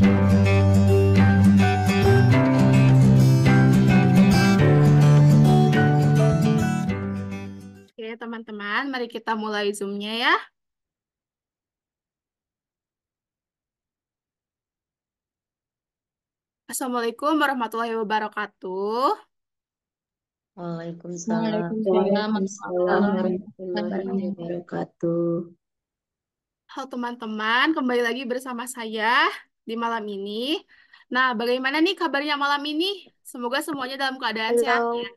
Oke, teman-teman, mari kita mulai Zoom-nya ya. Assalamualaikum warahmatullahi wabarakatuh. Waalaikumsalam Waalaikumsalam warahmatullahi warahmatullahi wabarakatuh. wabarakatuh. Halo teman-teman, kembali lagi bersama saya di malam ini. Nah, bagaimana nih kabarnya malam ini? Semoga semuanya dalam keadaan sehat Halo. ya.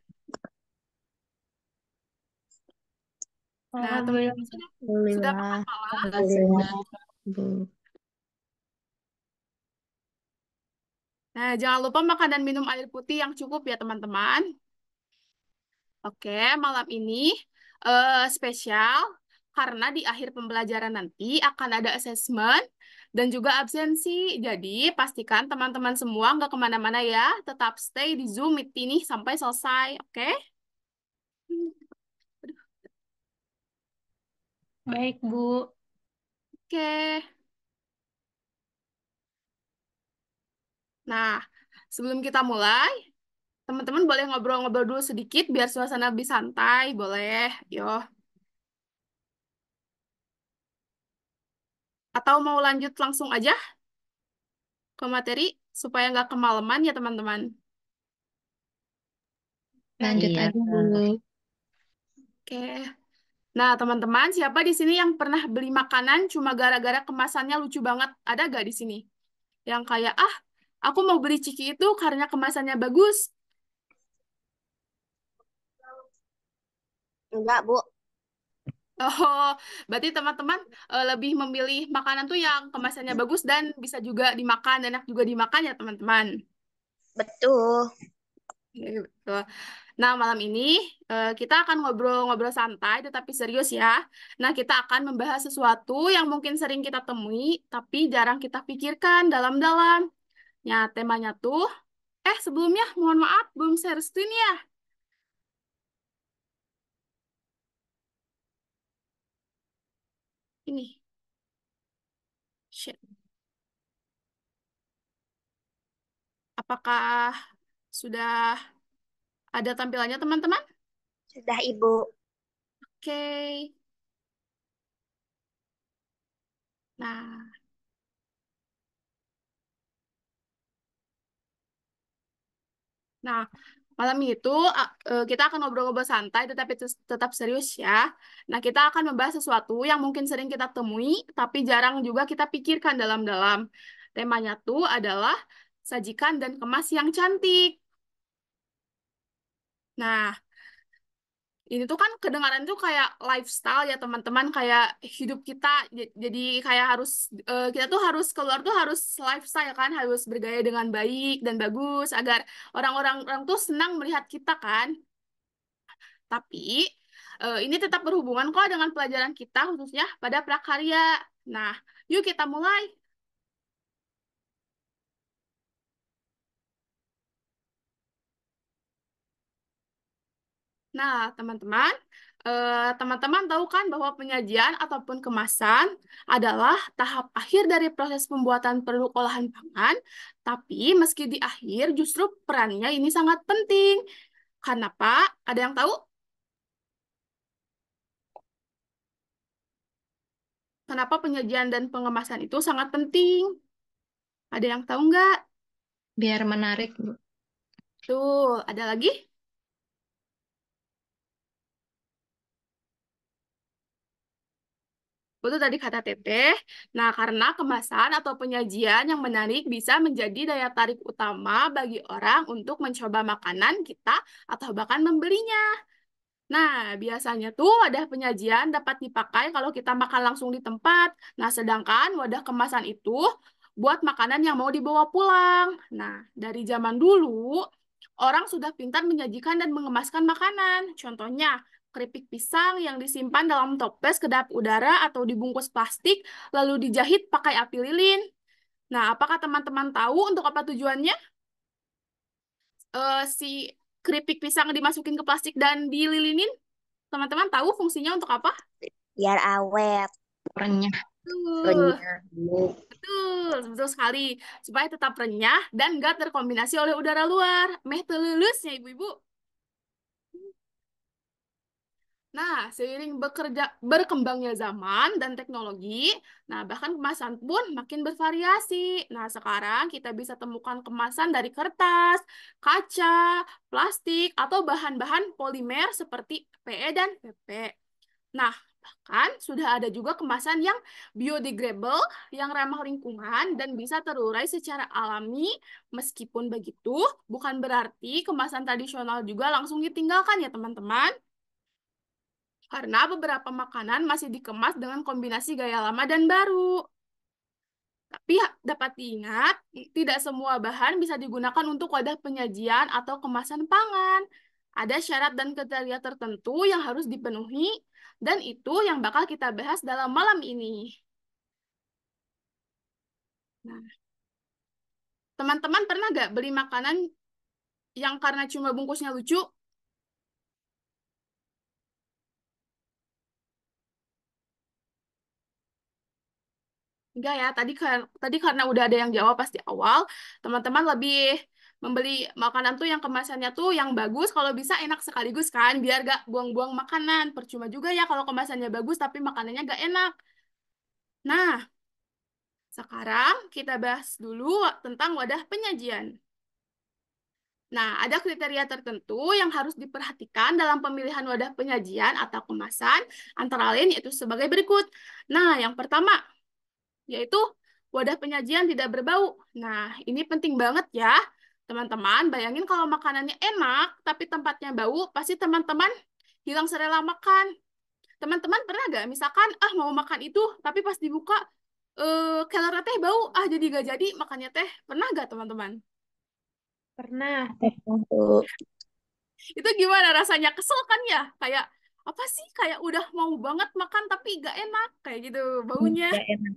Nah, Alhamdulillah. teman-teman sudah Alhamdulillah. makan malam? Sehat sehat. Bu. Nah, jangan lupa makan dan minum air putih yang cukup ya teman-teman. Oke, malam ini spesial karena di akhir pembelajaran nanti akan ada asesmen dan juga absensi. Jadi pastikan teman-teman semua nggak kemana-mana ya, tetap stay di Zoom Meet ini sampai selesai, oke? Baik, Bu. Oke. Nah, sebelum kita mulai, teman-teman boleh ngobrol-ngobrol dulu sedikit biar suasana lebih santai, boleh? Yo. Atau mau lanjut langsung aja ke materi supaya nggak kemalaman ya teman-teman. Lanjut Iya, aja, Bu. Oke. Nah, teman-teman, siapa di sini yang pernah beli makanan cuma gara-gara kemasannya lucu banget? Ada gak di sini? Yang kayak, ah, aku mau beli ciki itu karena kemasannya bagus. enggak, Bu. Oh, berarti teman-teman lebih memilih makanan tuh yang kemasannya bagus dan bisa juga dimakan, enak juga dimakan ya teman-teman. Betul. Oke, betul. Nah, malam ini kita akan ngobrol-ngobrol santai tetapi serius ya. Nah, kita akan membahas sesuatu yang mungkin sering kita temui tapi jarang kita pikirkan dalam-dalam. Ya, temanya tuh, sebelumnya mohon maaf belum share screen ya. Ini, share. Apakah sudah ada tampilannya teman-teman? Sudah, Ibu. Oke. Nah, nah, malam itu kita akan ngobrol-ngobrol santai tetapi tetap serius ya. Nah, kita akan membahas sesuatu yang mungkin sering kita temui tapi jarang juga kita pikirkan dalam-dalam. Temanya tuh adalah sajikan dan kemas yang cantik. Nah, ini tuh kan kedengaran tuh kayak lifestyle ya teman-teman, kayak hidup kita jadi kayak harus kita tuh harus keluar tuh harus lifestyle kan, harus bergaya dengan baik dan bagus agar orang-orang orang tuh senang melihat kita kan. Tapi ini tetap berhubungan kok dengan pelajaran kita khususnya pada prakarya. Nah, yuk kita mulai. Nah, teman-teman, teman-teman tahu kan bahwa penyajian ataupun kemasan adalah tahap akhir dari proses pembuatan produk olahan pangan, tapi meski di akhir justru perannya ini sangat penting. Kenapa? Ada yang tahu? Kenapa penyajian dan pengemasan itu sangat penting? Ada yang tahu nggak? Biar menarik, Bu. Tuh, ada lagi? Betul tadi kata Teteh. Nah, karena kemasan atau penyajian yang menarik bisa menjadi daya tarik utama bagi orang untuk mencoba makanan kita atau bahkan membelinya. Nah, biasanya tuh wadah penyajian dapat dipakai kalau kita makan langsung di tempat. Nah, sedangkan wadah kemasan itu buat makanan yang mau dibawa pulang. Nah, dari zaman dulu, orang sudah pintar menyajikan dan mengemaskan makanan. Contohnya, keripik pisang yang disimpan dalam toples kedap udara atau dibungkus plastik, lalu dijahit pakai api lilin. Nah, apakah teman-teman tahu untuk apa tujuannya? Si keripik pisang dimasukin ke plastik dan dililinin? Teman-teman tahu fungsinya untuk apa? Biar awet. Renyah. Betul, Renyah, Bu. betul, betul sekali. Supaya tetap renyah dan nggak terkombinasi oleh udara luar. Meh telulusnya, Ibu-Ibu. Nah, seiring berkembangnya zaman dan teknologi, nah bahkan kemasan pun makin bervariasi. Nah, sekarang kita bisa temukan kemasan dari kertas, kaca, plastik, atau bahan-bahan polimer seperti PE dan PP. Nah, bahkan sudah ada juga kemasan yang biodegradable, yang ramah lingkungan, dan bisa terurai secara alami. Meskipun begitu, bukan berarti kemasan tradisional juga langsung ditinggalkan ya, teman-teman. Karena beberapa makanan masih dikemas dengan kombinasi gaya lama dan baru. Tapi dapat diingat, tidak semua bahan bisa digunakan untuk wadah penyajian atau kemasan pangan. Ada syarat dan kriteria tertentu yang harus dipenuhi, dan itu yang bakal kita bahas dalam malam ini. Nah, teman-teman pernah nggak beli makanan yang karena cuma bungkusnya lucu? Enggak ya, tadi karena udah ada yang jawab pas di awal, teman-teman lebih membeli makanan tuh yang kemasannya tuh yang bagus, kalau bisa enak sekaligus kan, biar gak buang-buang makanan. Percuma juga ya kalau kemasannya bagus tapi makanannya gak enak. Nah, sekarang kita bahas dulu tentang wadah penyajian. Nah, ada kriteria tertentu yang harus diperhatikan dalam pemilihan wadah penyajian atau kemasan, antara lain yaitu sebagai berikut. Nah, yang pertama, yaitu wadah penyajian tidak berbau. Nah, ini penting banget ya. Teman-teman, bayangin kalau makanannya enak, tapi tempatnya bau, pasti teman-teman hilang serela makan. Teman-teman pernah nggak, misalkan, mau makan itu, tapi pas dibuka, kelornya teh bau, jadi gak jadi makannya teh. Pernah nggak, teman-teman? Pernah. Bu. Itu gimana rasanya? Kesel kan ya? Kayak, apa sih? Kayak udah mau banget makan, tapi gak enak. Kayak gitu, baunya. Gak enak.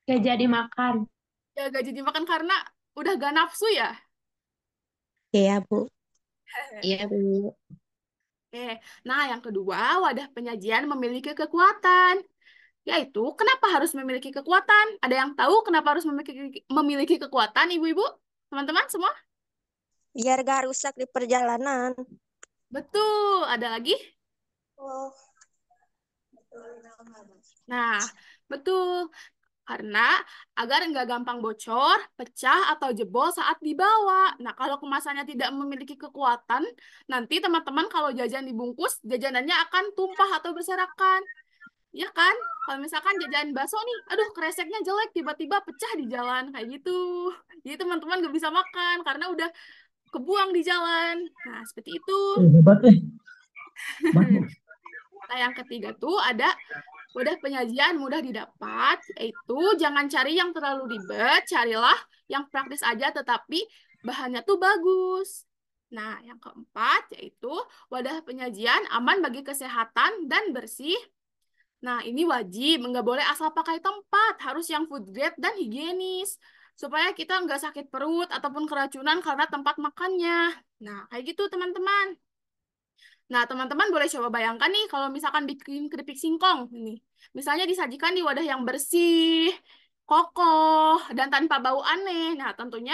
Gak jadi makan. Ya gak jadi makan karena udah gak nafsu ya. Iya, Bu. Iya, Bu. Oke, nah yang kedua, wadah penyajian memiliki kekuatan. Yaitu, kenapa harus memiliki kekuatan? Ada yang tahu kenapa harus memiliki kekuatan, ibu-ibu? Teman-teman semua? Biar gak rusak di perjalanan. Betul, ada lagi? Oh. Nah, betul. Karena agar nggak gampang bocor, pecah, atau jebol saat dibawa. Nah, kalau kemasannya tidak memiliki kekuatan, nanti teman-teman kalau jajan dibungkus, jajanannya akan tumpah atau berserakan. Ya kan? Kalau misalkan jajan bakso nih, aduh kreseknya jelek, tiba-tiba pecah di jalan, kayak gitu. Jadi teman-teman nggak bisa makan karena udah kebuang di jalan. Nah, seperti itu. Hebat eh. Nah, yang ketiga tuh ada wadah penyajian mudah didapat, yaitu jangan cari yang terlalu ribet, carilah yang praktis aja tetapi bahannya tuh bagus. Nah, yang keempat yaitu wadah penyajian aman bagi kesehatan dan bersih. Nah, ini wajib, nggak boleh asal pakai tempat, harus yang food grade dan higienis, supaya kita nggak sakit perut ataupun keracunan karena tempat makannya. Nah, kayak gitu teman-teman. Nah, teman-teman boleh coba bayangkan nih kalau misalkan bikin keripik singkong ini. Misalnya disajikan di wadah yang bersih, kokoh, dan tanpa bau aneh. Nah, tentunya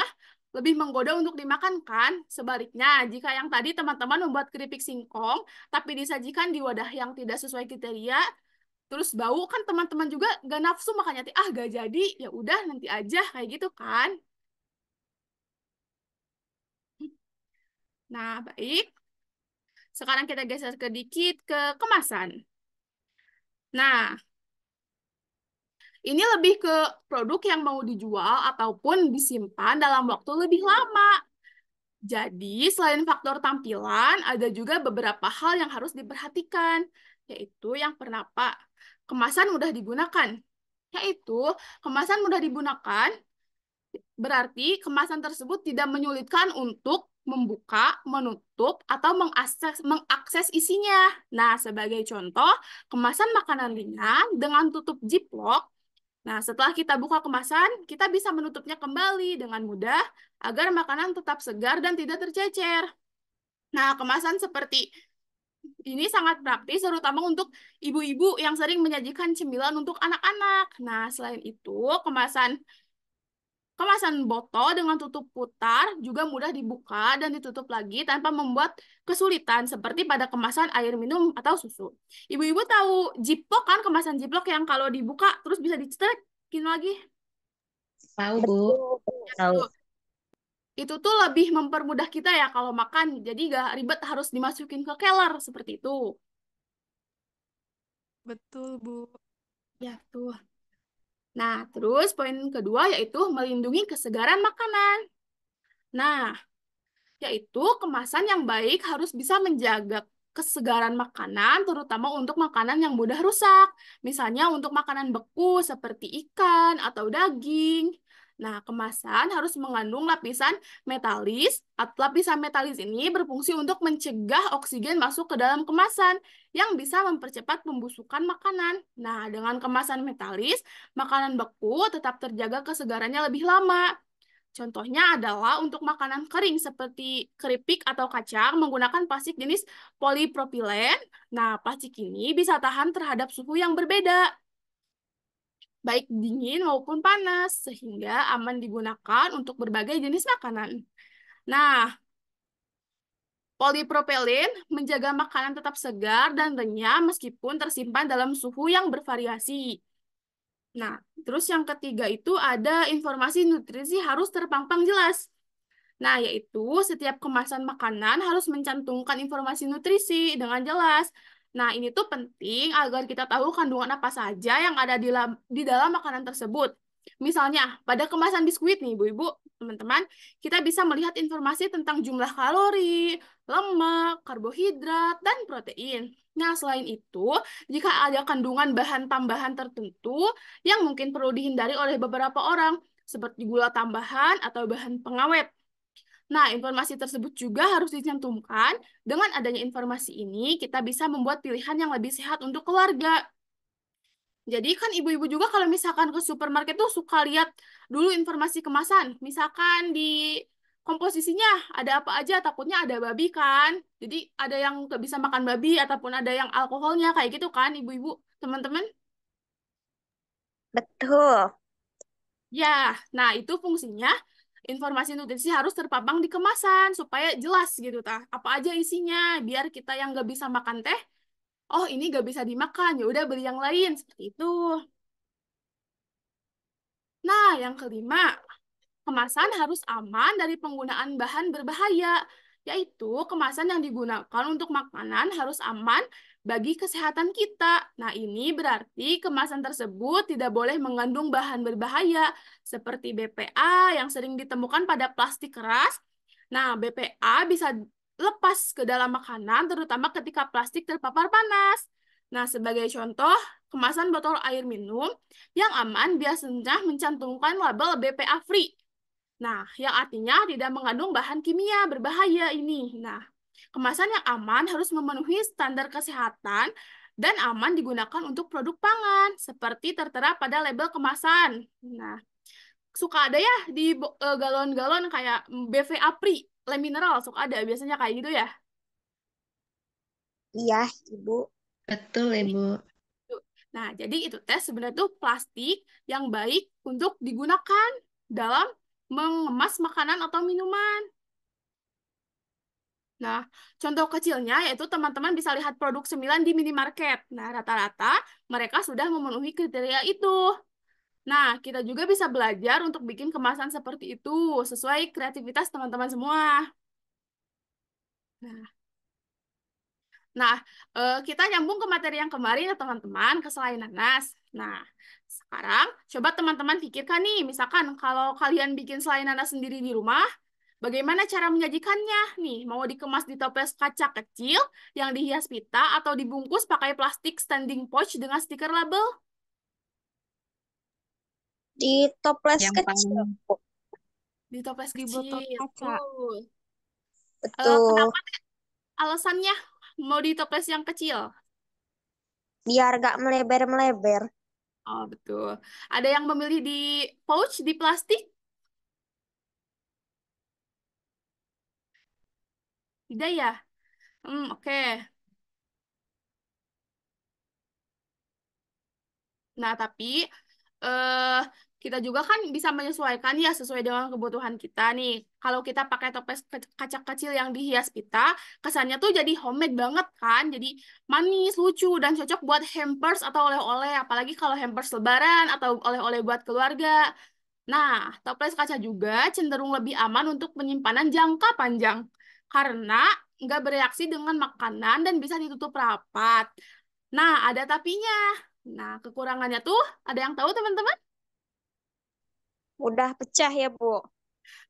lebih menggoda untuk dimakan kan? Sebaliknya, jika yang tadi teman-teman membuat keripik singkong, tapi disajikan di wadah yang tidak sesuai kriteria, terus bau kan teman-teman juga gak nafsu makanya gak jadi, ya udah nanti aja kayak gitu kan. Nah, baik. Sekarang kita geser sedikit ke kemasan. Nah, ini lebih ke produk yang mau dijual ataupun disimpan dalam waktu lebih lama. Jadi, selain faktor tampilan, ada juga beberapa hal yang harus diperhatikan, yaitu yang pertama, kemasan mudah digunakan. Yaitu, kemasan mudah digunakan berarti kemasan tersebut tidak menyulitkan untuk membuka, menutup, atau mengakses isinya. Nah, sebagai contoh, kemasan makanan ringan dengan tutup ziplock. Nah, setelah kita buka kemasan, kita bisa menutupnya kembali dengan mudah agar makanan tetap segar dan tidak tercecer. Nah, kemasan seperti Ini sangat praktis, terutama untuk ibu-ibu yang sering menyajikan cemilan untuk anak-anak. Nah, selain itu, kemasan kemasan botol dengan tutup putar juga mudah dibuka dan ditutup lagi tanpa membuat kesulitan seperti pada kemasan air minum atau susu. Ibu-ibu tahu Ziploc kan, kemasan Ziploc yang kalau dibuka terus bisa dicetakin lagi. Tahu, Bu. Betul. Tahu. Itu tuh lebih mempermudah kita ya kalau makan, jadi gak ribet harus dimasukin ke keler seperti itu. Betul, Bu. Ya, tuh. Nah, terus poin kedua yaitu melindungi kesegaran makanan. Nah, yaitu kemasan yang baik harus bisa menjaga kesegaran makanan, terutama untuk makanan yang mudah rusak. Misalnya untuk makanan beku seperti ikan atau daging. Nah, kemasan harus mengandung lapisan metalis. Lapisan metalis ini berfungsi untuk mencegah oksigen masuk ke dalam kemasan yang bisa mempercepat pembusukan makanan. Nah, dengan kemasan metalis, makanan beku tetap terjaga kesegarannya lebih lama. Contohnya adalah untuk makanan kering seperti keripik atau kacang menggunakan plastik jenis polipropilen. Nah, plastik ini bisa tahan terhadap suhu yang berbeda, baik dingin maupun panas, sehingga aman digunakan untuk berbagai jenis makanan. Nah, polipropilen menjaga makanan tetap segar dan renyah meskipun tersimpan dalam suhu yang bervariasi. Nah, terus yang ketiga itu ada informasi nutrisi harus terpampang jelas. Nah, yaitu setiap kemasan makanan harus mencantumkan informasi nutrisi dengan jelas. Nah, ini tuh penting agar kita tahu kandungan apa saja yang ada di dalam makanan tersebut. Misalnya, pada kemasan biskuit nih, Ibu-ibu, teman-teman, kita bisa melihat informasi tentang jumlah kalori, lemak, karbohidrat, dan protein. Nah, selain itu, jika ada kandungan bahan tambahan tertentu yang mungkin perlu dihindari oleh beberapa orang, seperti gula tambahan atau bahan pengawet. Nah, informasi tersebut juga harus dicantumkan. Dengan adanya informasi ini, kita bisa membuat pilihan yang lebih sehat untuk keluarga. Jadi kan ibu-ibu juga kalau misalkan ke supermarket tuh suka lihat dulu informasi kemasan. Misalkan di komposisinya ada apa aja, takutnya ada babi kan. Jadi ada yang nggak bisa makan babi ataupun ada yang alkoholnya kayak gitu kan, ibu-ibu, teman-teman. Betul. Ya, nah itu fungsinya informasi nutrisi harus terpampang di kemasan supaya jelas gitu tah. Apa aja isinya biar kita yang nggak bisa makan teh, oh ini nggak bisa dimakan, ya udah beli yang lain seperti itu. Nah, yang kelima, kemasan harus aman dari penggunaan bahan berbahaya, yaitu kemasan yang digunakan untuk makanan harus aman bagi kesehatan kita. Nah, ini berarti kemasan tersebut tidak boleh mengandung bahan berbahaya seperti BPA yang sering ditemukan pada plastik keras. Nah, BPA bisa lepas ke dalam makanan, terutama ketika plastik terpapar panas. Nah, sebagai contoh, kemasan botol air minum yang aman biasanya mencantumkan label BPA free. Nah, yang artinya tidak mengandung bahan kimia berbahaya ini. Nah, kemasan yang aman harus memenuhi standar kesehatan dan aman digunakan untuk produk pangan, seperti tertera pada label kemasan. Nah, suka ada ya di galon-galon kayak BVA Pri, Le Mineral, suka ada biasanya kayak gitu ya. Iya, Ibu. Betul, Ibu. Nah, jadi itu teh sebenarnya tuh plastik yang baik untuk digunakan dalam mengemas makanan atau minuman. Nah, contoh kecilnya yaitu teman-teman bisa lihat produk cemilan di minimarket. Nah, rata-rata mereka sudah memenuhi kriteria itu. Nah, kita juga bisa belajar untuk bikin kemasan seperti itu sesuai kreativitas teman-teman semua. Nah, Nah, kita nyambung ke materi yang kemarin ya teman-teman, ke selai nanas. Nah, sekarang coba teman-teman pikirkan nih, misalkan kalau kalian bikin selai nanas sendiri di rumah, bagaimana cara menyajikannya? Nih, mau dikemas di toples kaca kecil yang dihias pita atau dibungkus pakai plastik standing pouch dengan stiker label? Di toples Yang kecil, paling Bu. Di toples Di botol kecil. kaca. Tuh. Betul. Kenapa alasannya mau di toples yang kecil? Biar gak melebar-melebar. Oh, betul. Ada yang memilih di pouch, di plastik? Tidak ya? Oke. Nah, tapi eh kita juga kan bisa menyesuaikan ya sesuai dengan kebutuhan kita nih. Kalau kita pakai toples kaca kecil yang dihias kita, kesannya tuh jadi homemade banget kan. Jadi manis, lucu, dan cocok buat hampers atau oleh-oleh. Apalagi kalau hampers lebaran atau oleh-oleh buat keluarga. Nah, toples kaca juga cenderung lebih aman untuk penyimpanan jangka panjang. Karena nggak bereaksi dengan makanan dan bisa ditutup rapat. Nah, ada tapinya. Nah, kekurangannya tuh ada yang tahu teman-teman? Mudah pecah ya, Bu.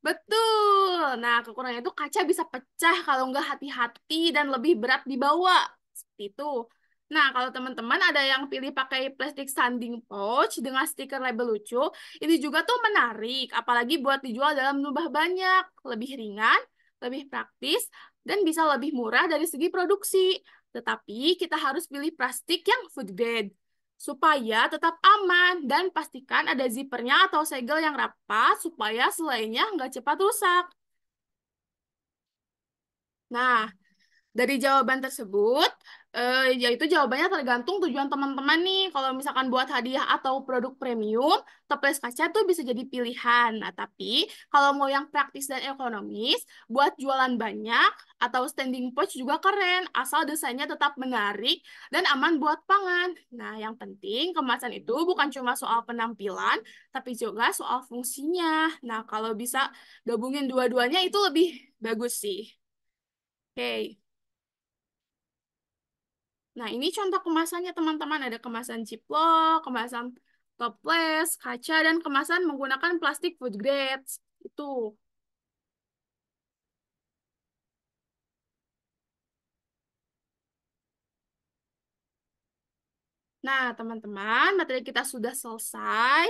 Betul. Nah, kekurangannya itu kaca bisa pecah kalau nggak hati-hati dan lebih berat dibawa. Seperti itu. Nah, kalau teman-teman ada yang pilih pakai plastik sanding pouch dengan stiker label lucu, ini juga tuh menarik, apalagi buat dijual dalam jumlah banyak, lebih ringan, lebih praktis, dan bisa lebih murah dari segi produksi. Tetapi kita harus pilih plastik yang food grade supaya tetap aman dan pastikan ada zippernya atau segel yang rapat supaya selainya nggak cepat rusak. Nah, dari jawaban tersebut, yaitu jawabannya tergantung tujuan teman-teman nih. Kalau misalkan buat hadiah atau produk premium, toples kaca tuh bisa jadi pilihan. Nah, tapi kalau mau yang praktis dan ekonomis, buat jualan banyak atau standing pouch juga keren, asal desainnya tetap menarik dan aman buat pangan. Nah, yang penting kemasan itu bukan cuma soal penampilan, tapi juga soal fungsinya. Nah, kalau bisa gabungin dua-duanya itu lebih bagus sih. Oke. Nah, ini contoh kemasannya teman-teman. Ada kemasan Ziploc, kemasan toples, kaca, dan kemasan menggunakan plastik food grade. Itu. Nah, teman-teman, materi kita sudah selesai.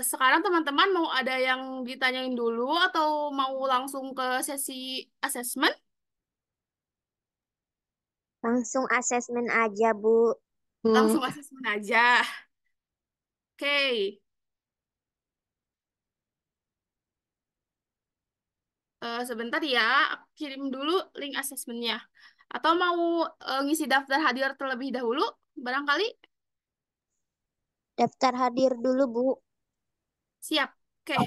Sekarang teman-teman mau ada yang ditanyain dulu atau mau langsung ke sesi assessment? Langsung asesmen aja, Bu. Langsung Bu. assessment aja. Oke. Sebentar ya, aku kirim dulu link assessmentnya. Atau mau ngisi daftar hadir terlebih dahulu, barangkali Daftar hadir dulu, Bu. siap. Oke,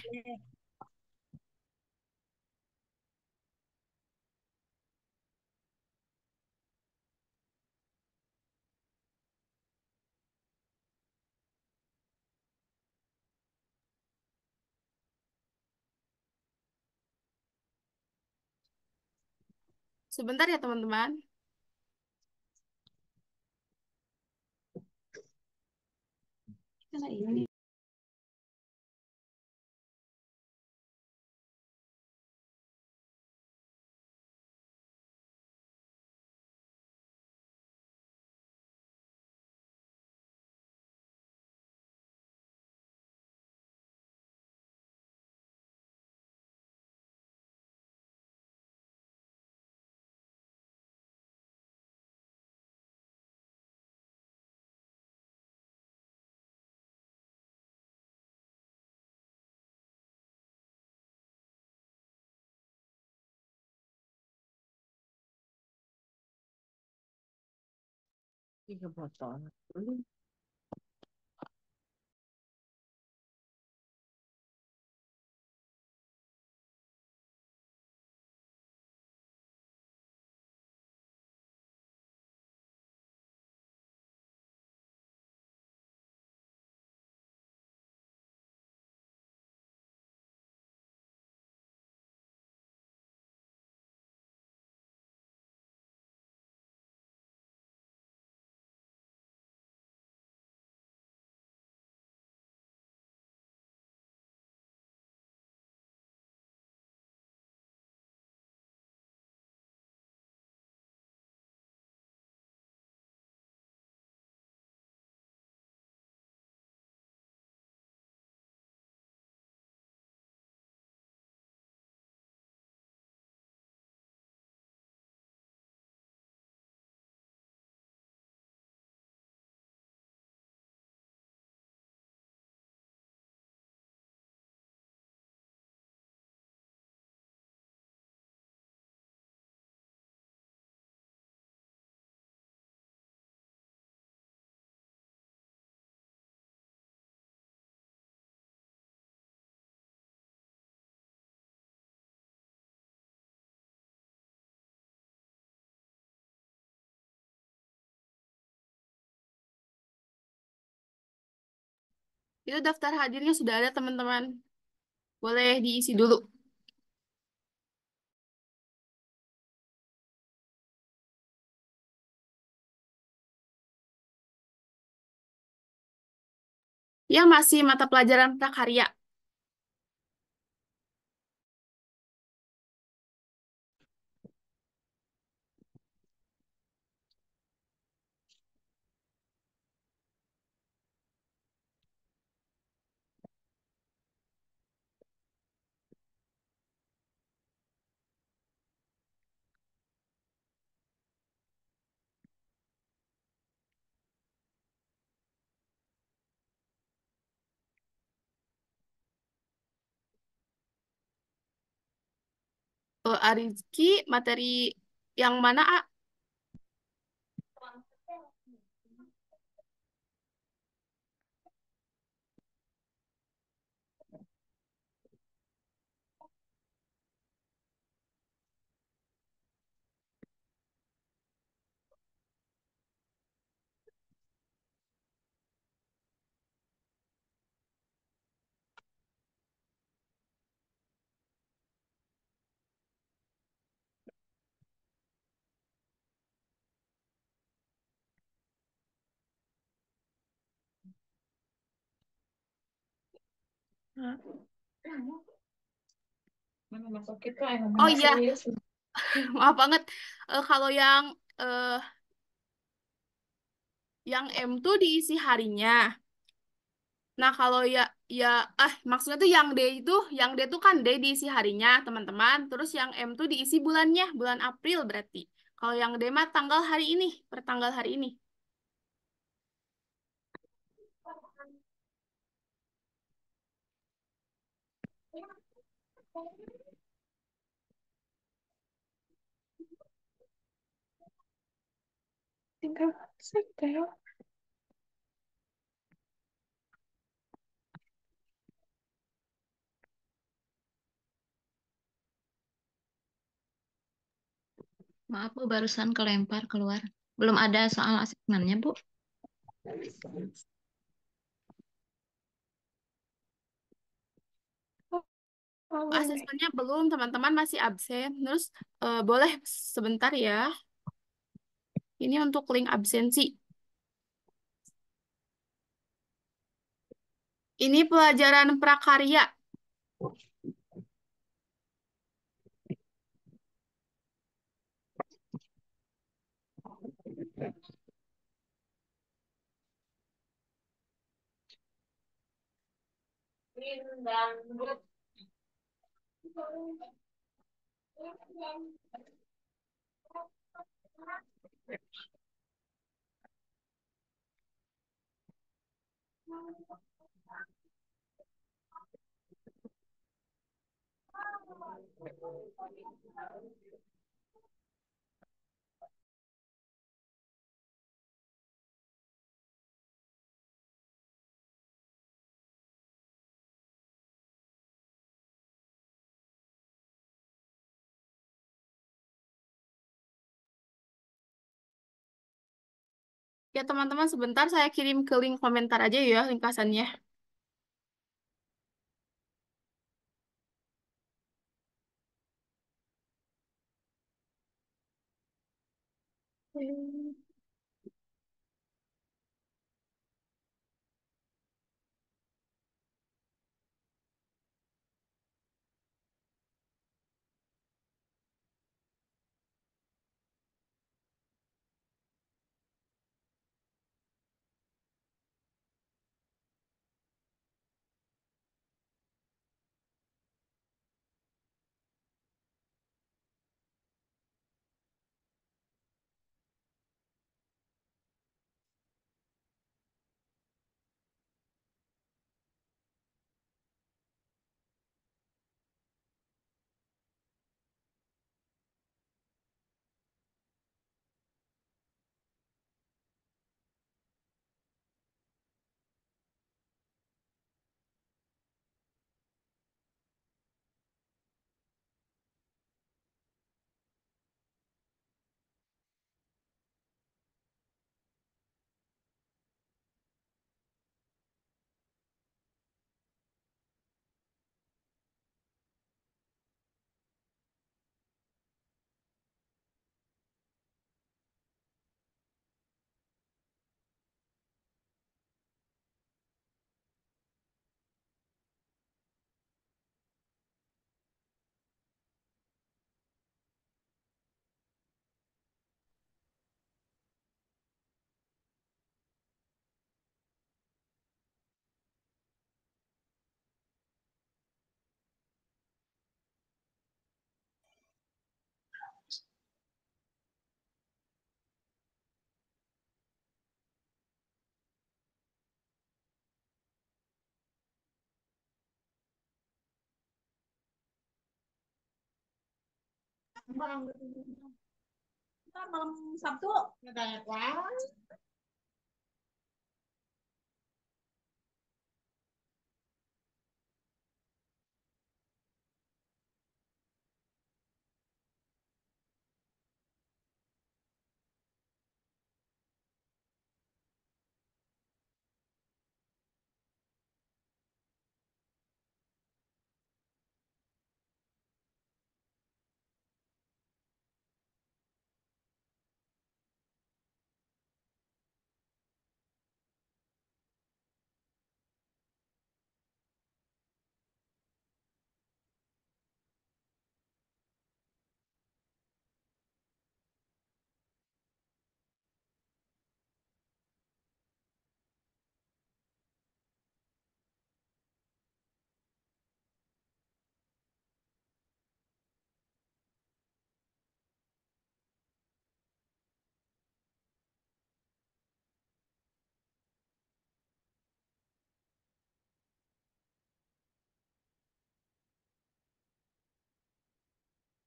sebentar ya teman-teman. Karena ini tiga botol. Itu daftar hadirnya sudah ada, teman-teman. Boleh diisi dulu. Yang masih mata pelajaran prakarya. Arizki, materi yang mana, A? Mana masuk kita yang Oh ngomong iya, serius. maaf banget. Kalau eh, yang M tuh diisi harinya. Nah, kalau ya maksudnya tuh yang D tuh kan D diisi harinya, teman-teman. Terus yang M tuh diisi bulannya, bulan April berarti. Kalau yang D mah tanggal hari ini, per tanggal hari ini. Tinggal setel. Maaf Bu, barusan kelempar keluar. Belum ada soal asesmennya Bu. Oh, boleh. Asesmennya belum, teman-teman masih absen. Terus boleh sebentar ya. Ini untuk link absensi. Ini pelajaran prakarya. Ya, teman-teman, sebentar saya kirim ke link komentar aja ya, ringkasannya. Ntar malam Sabtu ngedayak wae.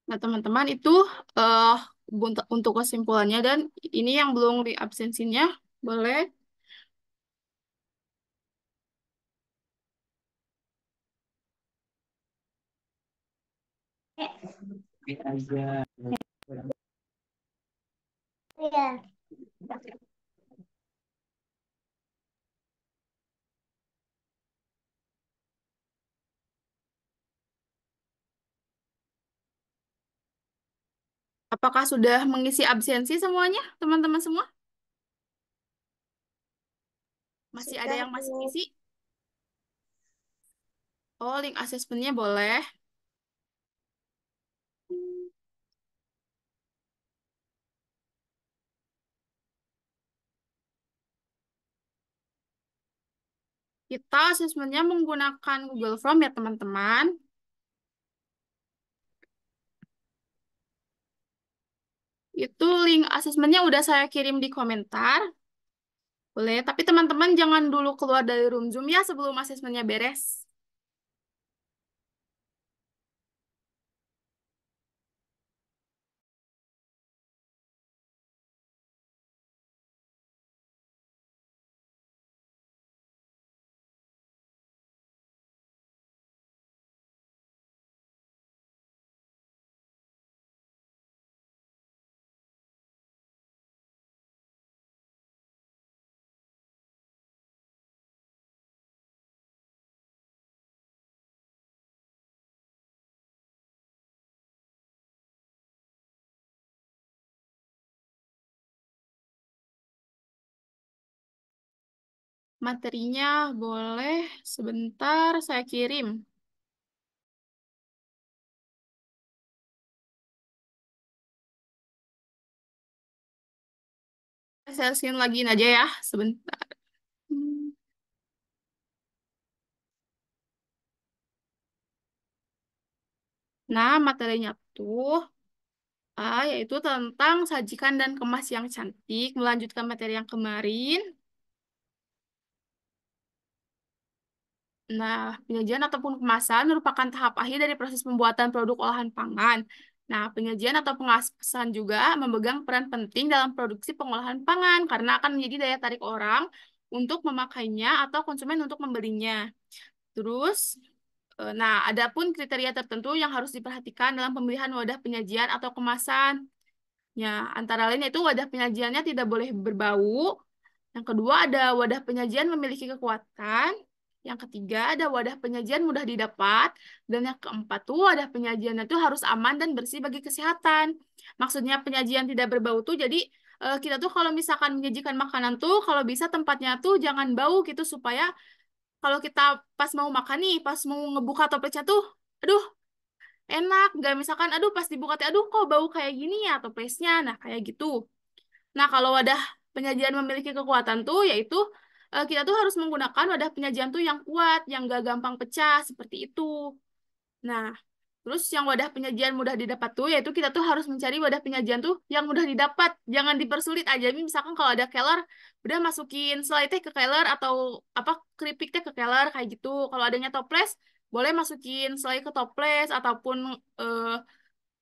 Nah, teman-teman itu eh untuk kesimpulannya dan ini yang belum di absensinya boleh. Iya. Apakah sudah mengisi absensi semuanya, teman-teman semua? Masih ada Sudah, yang masih Bu. isi? Oh, link asesmennya boleh. Kita asesmennya menggunakan Google Form ya, teman-teman. Itu link asesmennya udah saya kirim di komentar. Boleh, tapi teman-teman jangan dulu keluar dari room Zoom ya sebelum asesmennya beres. Materinya boleh sebentar saya kirim. Saya screen login aja ya, sebentar. Hmm. Nah, materinya tuh yaitu tentang sajikan dan kemas yang cantik, melanjutkan materi yang kemarin. Nah, penyajian ataupun kemasan merupakan tahap akhir dari proses pembuatan produk olahan pangan. Nah, penyajian atau pengemasan juga memegang peran penting dalam produksi pengolahan pangan karena akan menjadi daya tarik orang untuk memakainya atau konsumen untuk membelinya. Terus, nah, adapun kriteria tertentu yang harus diperhatikan dalam pemilihan wadah penyajian atau kemasan. Ya, antara lain itu wadah penyajiannya tidak boleh berbau. Yang kedua ada wadah penyajian memiliki kekuatan. Yang ketiga ada wadah penyajian mudah didapat. Dan yang keempat tuh wadah penyajiannya tuh harus aman dan bersih bagi kesehatan. Maksudnya penyajian tidak berbau tuh jadi kita tuh kalau misalkan menyajikan makanan tuh kalau bisa tempatnya tuh jangan bau gitu supaya kalau kita pas mau makan nih, pas mau ngebuka toplesnya tuh, aduh enak. Gak misalkan, aduh pas dibuka teh, aduh kok bau kayak gini ya toplesnya. Nah kayak gitu. Nah, kalau wadah penyajian memiliki kekuatan tuh, yaitu kita tuh harus menggunakan wadah penyajian tuh yang kuat, yang gak gampang pecah, seperti itu. Nah, terus yang wadah penyajian mudah didapat tuh, yaitu kita tuh harus mencari wadah penyajian tuh yang mudah didapat, jangan dipersulit aja. Misalkan kalau ada keler, udah masukin selai teh ke keler atau apa keripik teh ke keler kayak gitu. Kalau adanya toples, boleh masukin selai ke toples ataupun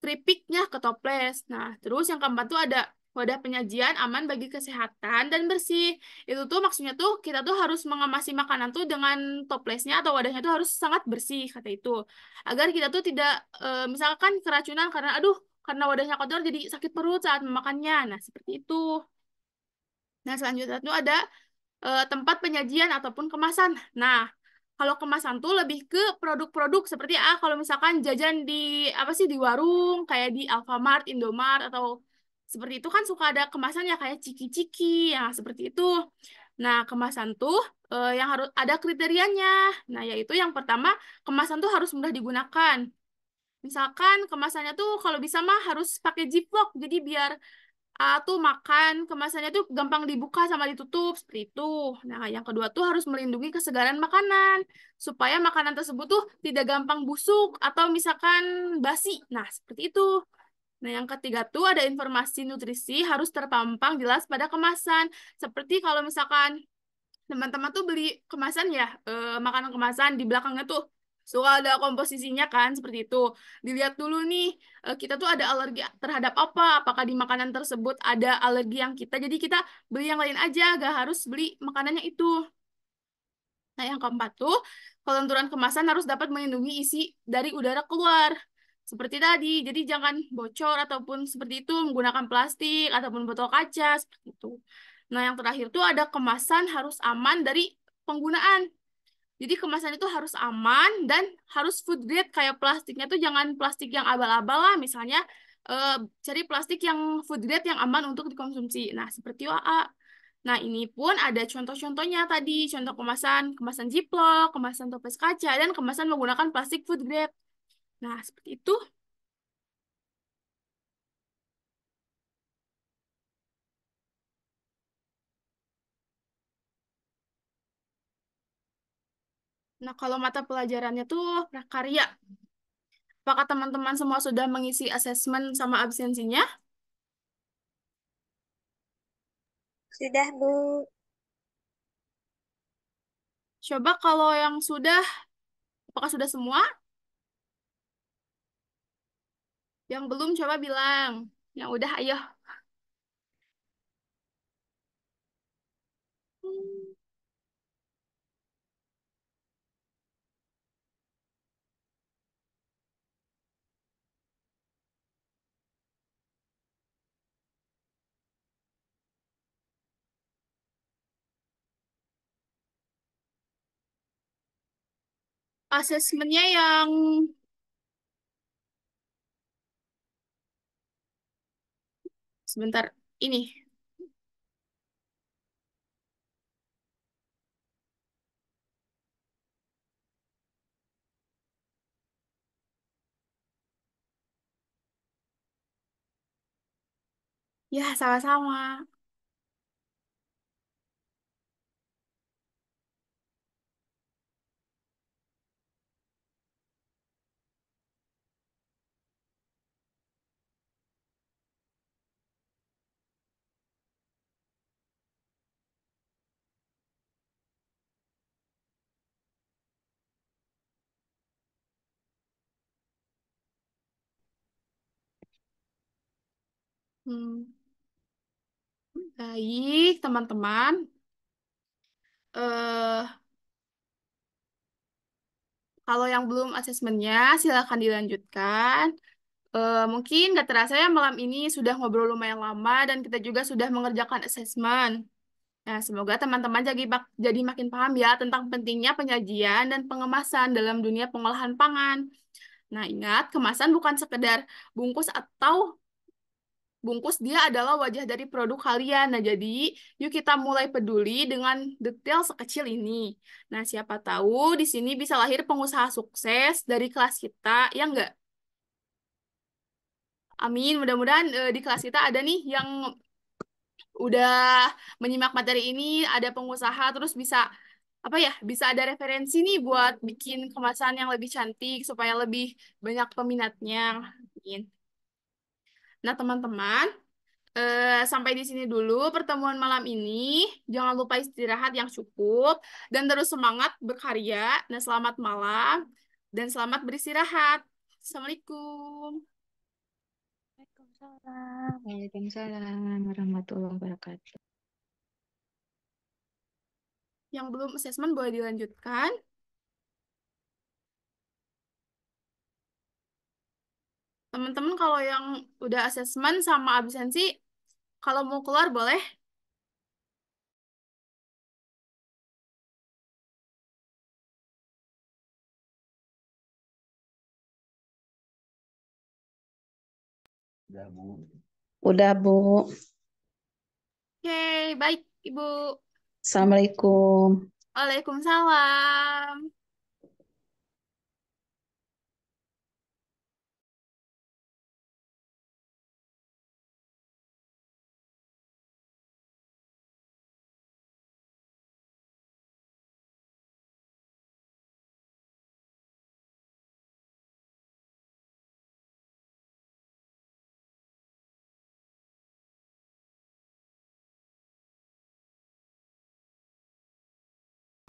keripiknya ke toples. Nah, terus yang keempat tuh ada wadah penyajian aman bagi kesehatan dan bersih. Itu tuh maksudnya tuh kita tuh harus mengemasi makanan tuh dengan toplesnya atau wadahnya tuh harus sangat bersih, kata itu. Agar kita tuh tidak misalkan keracunan karena aduh karena wadahnya kotor jadi sakit perut saat memakannya. Nah, seperti itu. Nah, selanjutnya tuh ada tempat penyajian ataupun kemasan. Nah, kalau kemasan tuh lebih ke produk-produk seperti kalau misalkan jajan di apa sih di warung kayak di Alfamart, Indomart atau seperti itu kan suka ada kemasannya kayak ciki-ciki ya seperti itu. Nah, kemasan tuh yang harus ada kriterianya. Nah, yaitu yang pertama, kemasan tuh harus mudah digunakan. Misalkan kemasannya tuh kalau bisa mah harus pakai Ziploc. Jadi biar tuh makan kemasannya tuh gampang dibuka sama ditutup seperti itu. Nah, yang kedua tuh harus melindungi kesegaran makanan supaya makanan tersebut tuh tidak gampang busuk atau misalkan basi. Nah, seperti itu. Nah, yang ketiga tuh ada informasi nutrisi harus terpampang jelas pada kemasan. Seperti kalau misalkan teman-teman tuh beli kemasan ya, makanan kemasan di belakangnya tuh suka ada komposisinya kan seperti itu. Dilihat dulu nih, kita tuh ada alergi terhadap apa? Apakah di makanan tersebut ada alergi yang kita, jadi kita beli yang lain aja, gak harus beli makanannya itu. Nah, yang keempat tuh, kelenturan kemasan harus dapat melindungi isi dari udara keluar. Seperti tadi, jadi jangan bocor ataupun seperti itu menggunakan plastik ataupun botol kaca, seperti itu. Nah, yang terakhir tuh ada kemasan harus aman dari penggunaan. Jadi kemasan itu harus aman dan harus food grade kayak plastiknya tuh jangan plastik yang abal-abal lah, misalnya cari plastik yang food grade yang aman untuk dikonsumsi. Nah, seperti AA. Nah, ini pun ada contoh-contohnya tadi, contoh kemasan, kemasan Ziploc, kemasan toples kaca, dan kemasan menggunakan plastik food grade. Nah, seperti itu. Nah, kalau mata pelajarannya tuh prakarya. Apakah teman-teman semua sudah mengisi asesmen sama absensinya? Sudah, Bu. Coba kalau yang sudah, apakah sudah semua? Yang belum coba bilang. Yang udah, ayo. Asesmennya yang sebentar ini. Ya, sama-sama. Hmm. Baik, teman-teman. Eh, kalau yang belum asesmennya, silakan dilanjutkan. Mungkin gak terasa ya malam ini sudah ngobrol lumayan lama dan kita juga sudah mengerjakan asesmen. Nah, semoga teman-teman jadi makin paham ya tentang pentingnya penyajian dan pengemasan dalam dunia pengolahan pangan. Nah, ingat, kemasan bukan sekedar bungkus atau bungkus, dia adalah wajah dari produk kalian. Nah, jadi yuk kita mulai peduli dengan detail sekecil ini. Nah, siapa tahu di sini bisa lahir pengusaha sukses dari kelas kita, ya enggak? Amin. Mudah-mudahan di kelas kita ada nih yang udah menyimak materi ini, ada pengusaha, terus bisa apa ya, bisa ada referensi nih buat bikin kemasan yang lebih cantik supaya lebih banyak peminatnya. Amin. Nah, teman-teman, sampai di sini dulu pertemuan malam ini. Jangan lupa istirahat yang cukup dan terus semangat berkarya. Nah, selamat malam dan selamat beristirahat. Assalamualaikum. Waalaikumsalam. Waalaikumsalam warahmatullahi wabarakatuh. Yang belum asesmen boleh dilanjutkan. Teman-teman kalau yang udah asesmen sama absensi, kalau mau keluar boleh. Udah, Bu. Oke, baik Ibu. Assalamualaikum. Waalaikumsalam.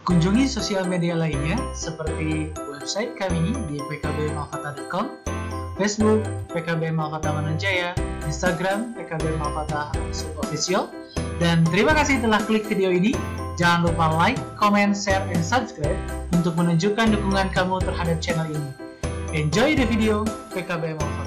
Kunjungi sosial media lainnya seperti website kami di pkbmalkata.com, Facebook PKB Malkata Manunjaya, Instagram PKB Malkata _official, dan terima kasih telah klik video ini. Jangan lupa like, comment, share, and subscribe untuk menunjukkan dukungan kamu terhadap channel ini. Enjoy the video PKB Malkata.